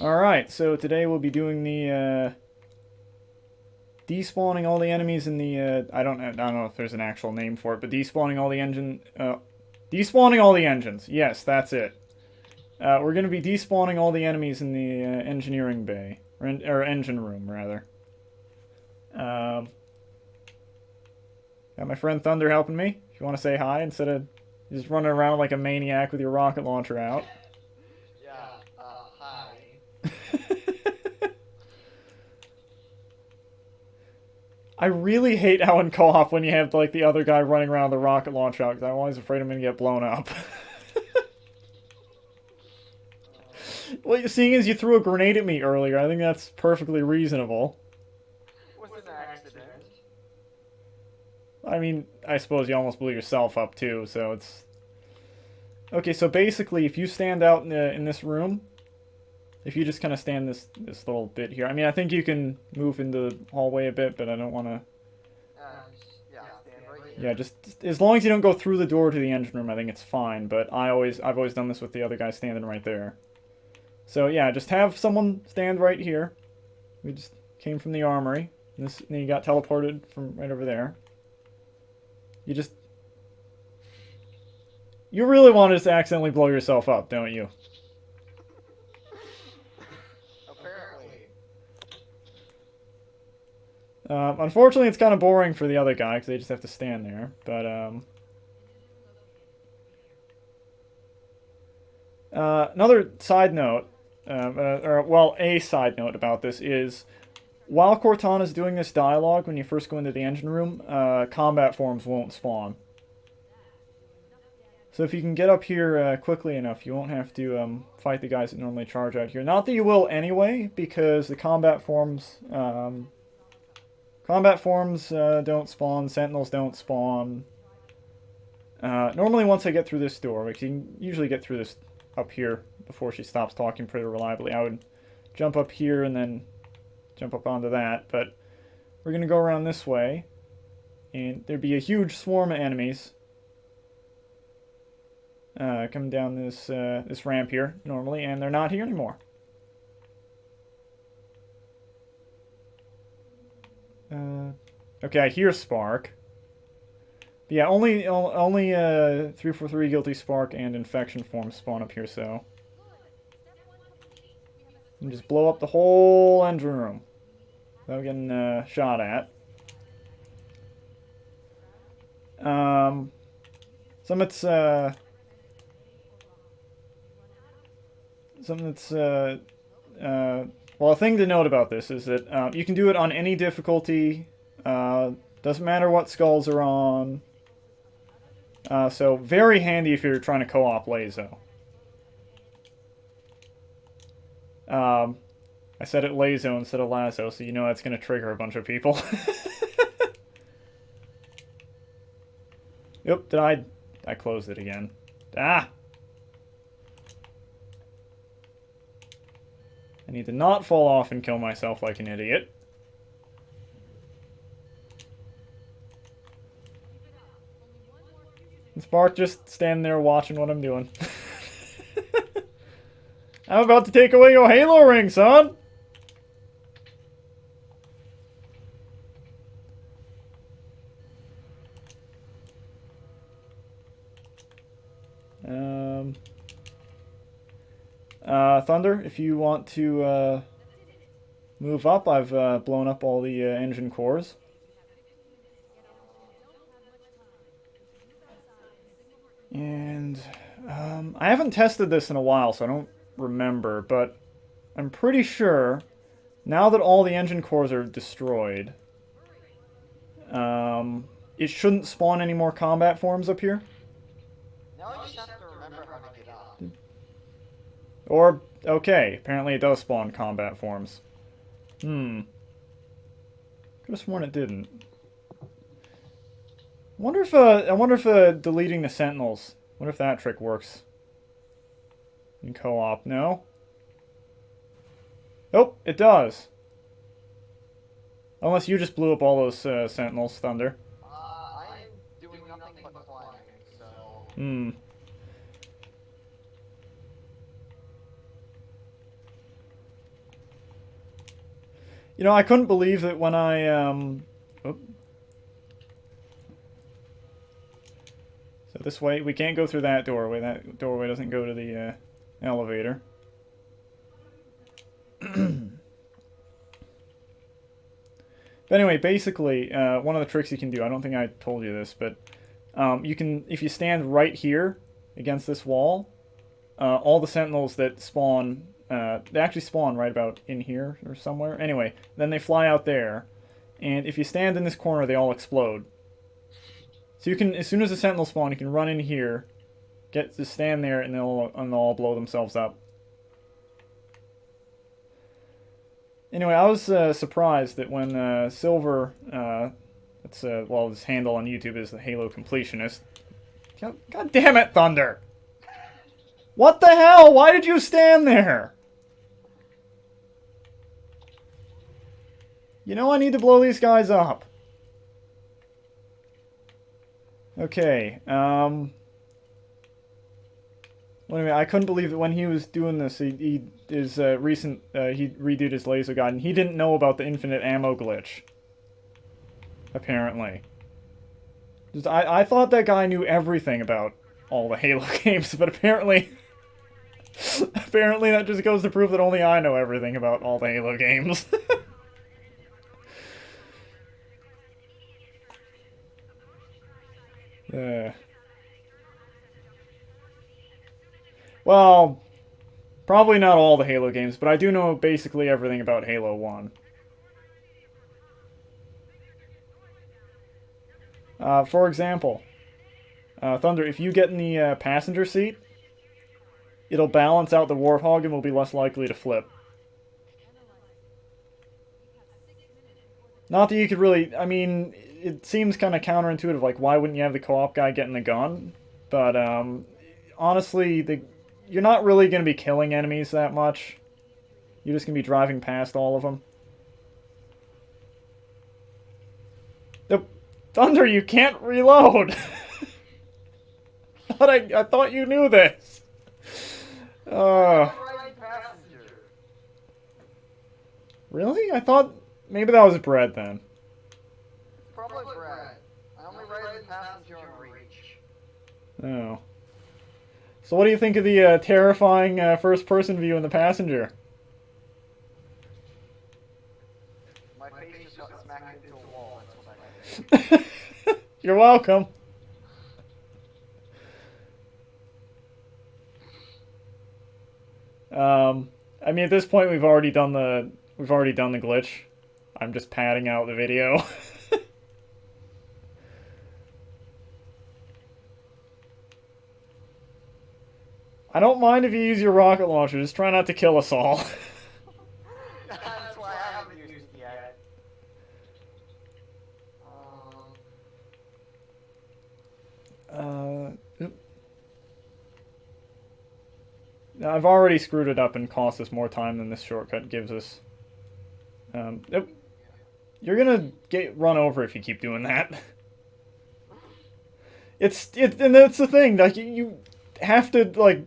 Alright, so today we'll be doing the despawning all the enemies in the I don't know if there's an actual name for it, but despawning all the despawning all the engines. Yes, that's it. We're going to be despawning all the enemies in the engineering bay or engine room rather. Got my friend Thunder helping me. If you want to say hi instead of just running around like a maniac with your rocket launcher out. Yeah, hi. I really hate how in co-op when you have like the other guy running around with the rocket launcher out because I'm always afraid I'm gonna get blown up. What you're seeing is you threw a grenade at me earlier. I think that's perfectly reasonable. Was an accident. I mean, I suppose you almost blew yourself up too, so it's... Okay, so basically, if you stand out in this room, if you just kind of stand this little bit here, I mean, I think you can move into the hallway a bit, but I don't want to... Yeah, stand right here. Yeah, just as long as you don't go through the door to the engine room, I think it's fine. But I've always done this with the other guy standing right there. So yeah, just have someone stand right here. We just came from the armory. And you got teleported from right over there. You really want to just accidentally blow yourself up, don't you? Apparently. Unfortunately, it's kind of boring for the other guy because they just have to stand there. But another side note, well, a side note about this is, while Cortana's doing this dialogue, when you first go into the engine room, combat forms won't spawn. So if you can get up here quickly enough, you won't have to fight the guys that normally charge out here. Not that you will anyway, because the combat forms don't spawn, sentinels don't spawn. Normally once I get through this door, because you can usually get through this up here before she stops talking pretty reliably, I would jump up here and then jump up onto that, but we're going to go around this way, and there'd be a huge swarm of enemies coming down this ramp here normally, and they're not here anymore. Okay, I hear Spark. But yeah, only 343 Guilty Spark and Infection forms spawn up here, so... You can just blow up the whole engine room without getting shot at. Something that's well, a thing to note about this is that you can do it on any difficulty. Doesn't matter what skulls are on. So very handy if you're trying to co-op Lazo. I said it Lazo instead of Lazo, so you know that's going to trigger a bunch of people. Yep, I closed it again. Ah! I need to not fall off and kill myself like an idiot. And Spark just standing there watching what I'm doing. I'm about to take away your Halo ring, son! Thunder, if you want to move up, I've blown up all the engine cores. And I haven't tested this in a while, so I don't remember, but I'm pretty sure now that all the engine cores are destroyed, it shouldn't spawn any more combat forms up here. Now you just have to remember how to get up. Or, okay, apparently it does spawn combat forms. Could have sworn it didn't. I wonder if deleting the sentinels, what if that trick works in co-op? No? Nope, it does. Unless you just blew up all those sentinels, Thunder. I'm doing nothing but climbing, so... You know, I couldn't believe that when I, oop. So this way, we can't go through that doorway. That doorway doesn't go to the elevator. But anyway, basically, one of the tricks you can do, I don't think I told you this, but you can, if you stand right here against this wall, all the sentinels that spawn, they actually spawn right about in here or somewhere. Anyway, then they fly out there, and if you stand in this corner, they all explode. So you can, as soon as the sentinels spawn, you can run in here, get to stand there, and they'll all blow themselves up. Anyway, I was surprised that when Silver, that's well, his handle on YouTube is the Halo Completionist. God damn it, Thunder! What the hell? Why did you stand there? You know I need to blow these guys up. Okay, Anyway, I couldn't believe that when he was doing this, he redid his laser guide, and he didn't know about the infinite ammo glitch. Apparently. I thought that guy knew everything about all the Halo games, but apparently... apparently that just goes to prove that only I know everything about all the Halo games. Well, probably not all the Halo games, but I do know basically everything about Halo 1. For example, Thunder, if you get in the passenger seat, it'll balance out the warthog and will be less likely to flip. Not that you could really... I mean, it seems kind of counterintuitive, like, why wouldn't you have the co-op guy get in the gun? But, honestly, you're not really going to be killing enemies that much. You're just going to be driving past all of them. Thunder, you can't reload! I thought you knew this! Really? I thought... Maybe that was bread, then. Probably bread. I only ride the passenger on reach. Oh. So what do you think of the terrifying first-person view in the passenger? My face just got smacked into a wall, that's what I did. You're welcome. I mean, at this point, we've already done the glitch. I'm just padding out the video. I don't mind if you use your rocket launcher. Just try not to kill us all. That's why I haven't used it yet. I've already screwed it up and cost us more time than this shortcut gives us. You're gonna get run over if you keep doing that. And that's the thing. Like you have to like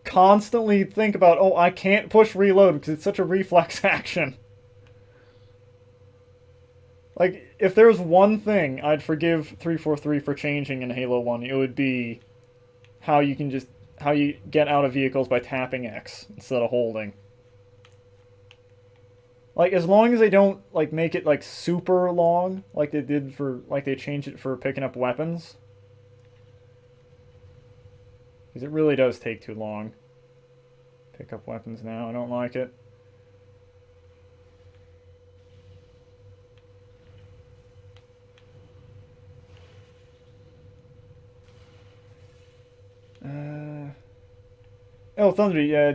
constantly think about, oh, I can't push reload because it's such a reflex action. Like if there's one thing I'd forgive 343 for changing in Halo 1, it would be how you get out of vehicles by tapping X instead of holding. Like, as long as they don't, like, make it, like, super long, like they did for, like, they changed it for picking up weapons. Because it really does take too long. Pick up weapons now, I don't like it. Oh, Thunder, you're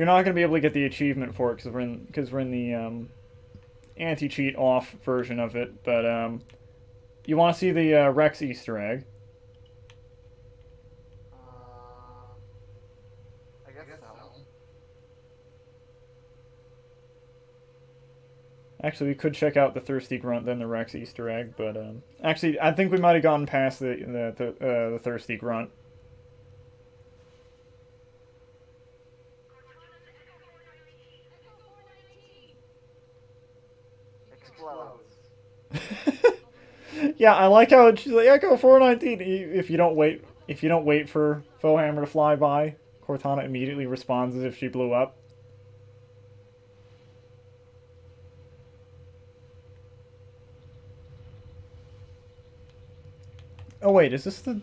not going to be able to get the achievement for it because we're in the anti-cheat off version of it, but you want to see the Rex Easter egg. I guess so. Actually, we could check out the Thirsty Grunt, then the Rex Easter egg, but actually, I think we might have gotten past the Thirsty Grunt. Yeah, I like how she's like Echo 419. If you don't wait for Fohammer to fly by, Cortana immediately responds as if she blew up. Oh wait, is this the?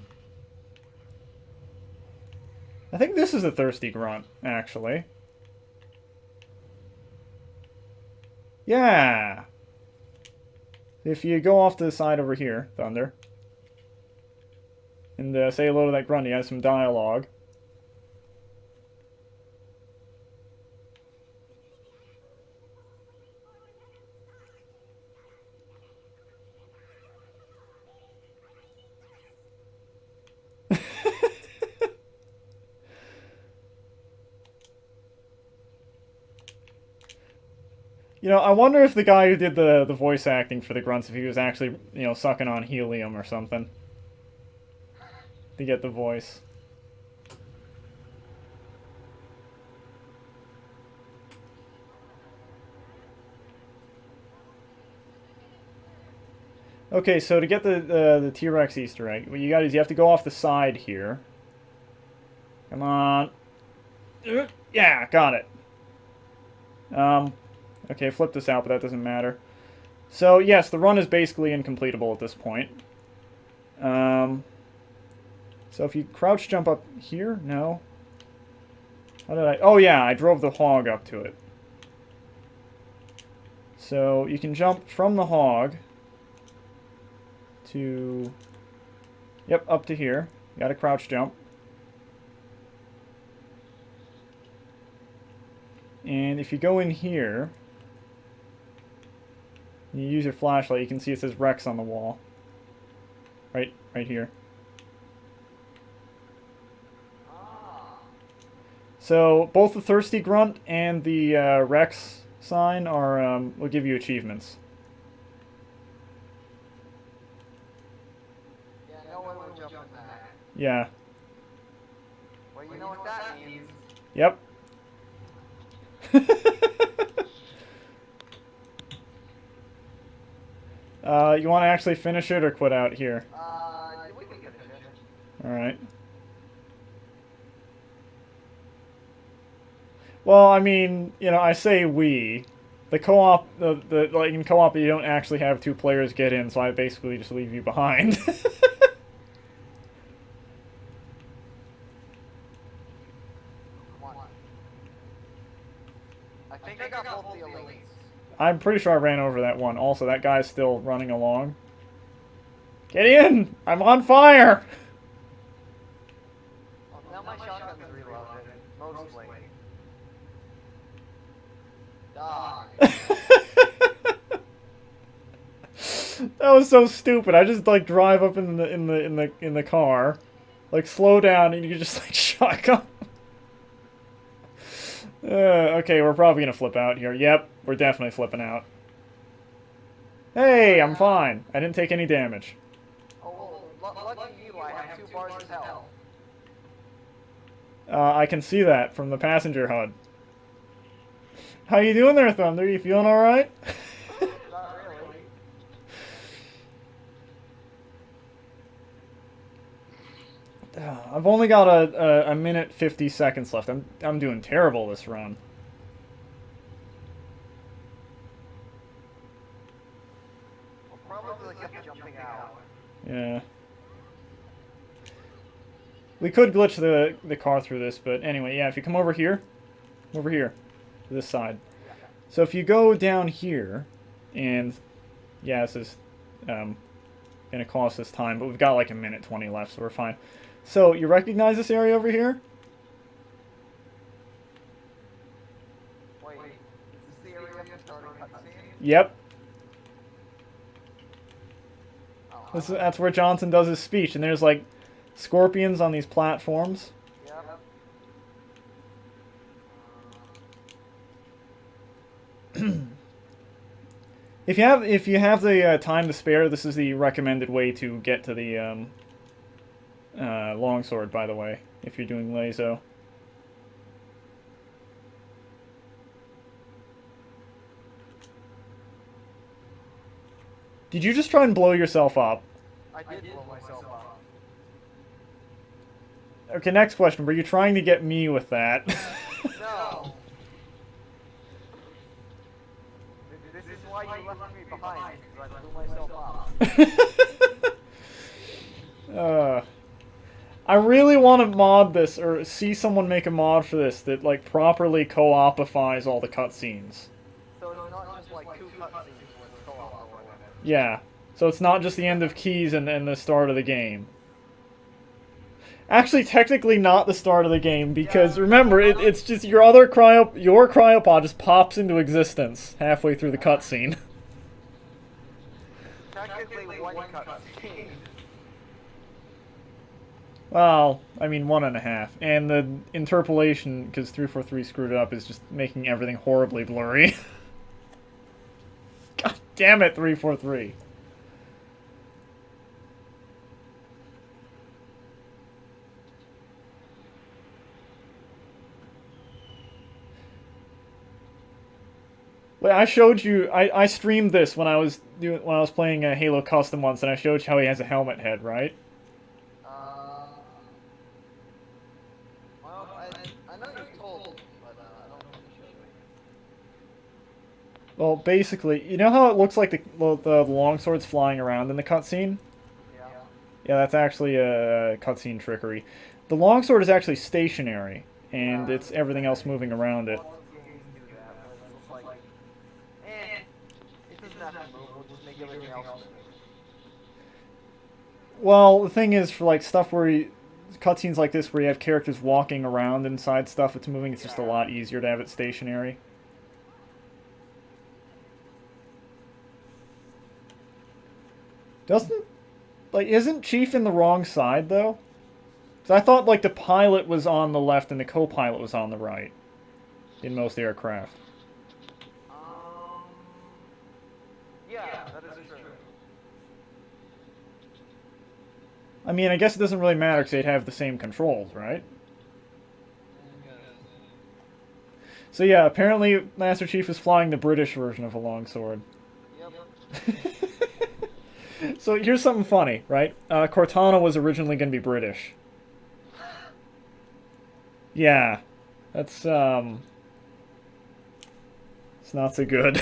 I think this is a thirsty grunt, actually. Yeah. If you go off to the side over here, Thunder, and say hello to that grunt, he has some dialogue. You know, I wonder if the guy who did the voice acting for the grunts, if he was actually, you know, sucking on helium or something to get the voice. Okay, so to get the T-Rex Easter egg, what you got is you have to go off the side here. Come on. Yeah, got it. Okay, flip this out, but that doesn't matter. So, yes, the run is basically incompletable at this point. So if you crouch jump up here, no. How did I? Oh yeah, I drove the hog up to it. So you can jump from the hog to, yep, up to here. You got to crouch jump. And if you go in here, you use your flashlight, you can see it says Rex on the wall. Right here. So both the Thirsty Grunt and the Rex sign are will give you achievements. Yeah, no one would jump on that. Yeah. Well, you know what that means. Yep. You want to actually finish it or quit out here? We can finish it. Alright. Well, I mean, you know, I say we. The co-op, like in co-op, you don't actually have two players get in, so I basically just leave you behind. Come on. I think I got both the elites. I'm pretty sure I ran over that one. Also, that guy's still running along. Get in! I'm on fire! Well, now my shotgun's reloaded. Mostly. Die. That was so stupid. I just like drive up in the car, like slow down, and you just like shotgun. Okay, we're probably gonna flip out here. Yep, we're definitely flipping out. Hey, I'm fine. I didn't take any damage. Oh, well, lucky you, I have 2 bars of health. I can see that from the passenger HUD. How you doing there, Thunder? You feeling all right? Not really. I've only got a minute 50 seconds left. I'm doing terrible this run. We'll probably keep jumping out. Yeah. We could glitch the car through this, but anyway, yeah, if you come over here, to this side. So if you go down here, and yeah, this is gonna cost us time, but we've got like a minute 20 left, so we're fine. So you recognize this area over here? Wait, is this the area I'm starting cutscene? Yep. Oh, That's where Johnson does his speech, and there's like scorpions on these platforms. yep. If you have the time to spare, this is the recommended way to get to the longsword. By the way, if you're doing lazo. Did you just try and blow yourself up? I did blow myself up. Okay, next question. Were you trying to get me with that? No. This is why you left me behind, because I blew myself up. I really want to mod this, or see someone make a mod for this that, like, properly co-opifies all the cutscenes. So it's not just like 2 cutscenes with co-op or whatever. Yeah. So it's not just the end of keys and the start of the game. Actually, technically not the start of the game, because remember, it's just your cryopod just pops into existence halfway through the cutscene. Technically 1 cutscene. Well, I mean 1.5. And the interpolation, because 343 screwed it up, is just making everything horribly blurry. God damn it, 343. Wait, I showed you. I streamed this when I was playing Halo Custom once, and I showed you how he has a helmet head, right? Well, I know you told, but I don't know if you showed me. Well, basically, you know how it looks like the longsword's flying around in the cutscene? Yeah. Yeah, that's actually a cutscene trickery. The longsword is actually stationary, and it's everything else moving around it. Lots of games do that, but it's just like, it doesn't have to move, we'll just make everything else move. Well, the thing is, for like stuff cutscenes like this where you have characters walking around inside stuff that's moving, it's just a lot easier to have it stationary. Isn't Chief in the wrong side, though? 'Cause I thought, like, the pilot was on the left and the co-pilot was on the right. In most aircraft. Yeah, that is true. I mean, I guess it doesn't really matter because they'd have the same controls, right? So yeah, apparently Master Chief is flying the British version of a longsword. Yep. So here's something funny, right? Cortana was originally going to be British. Yeah. That's, it's not so good.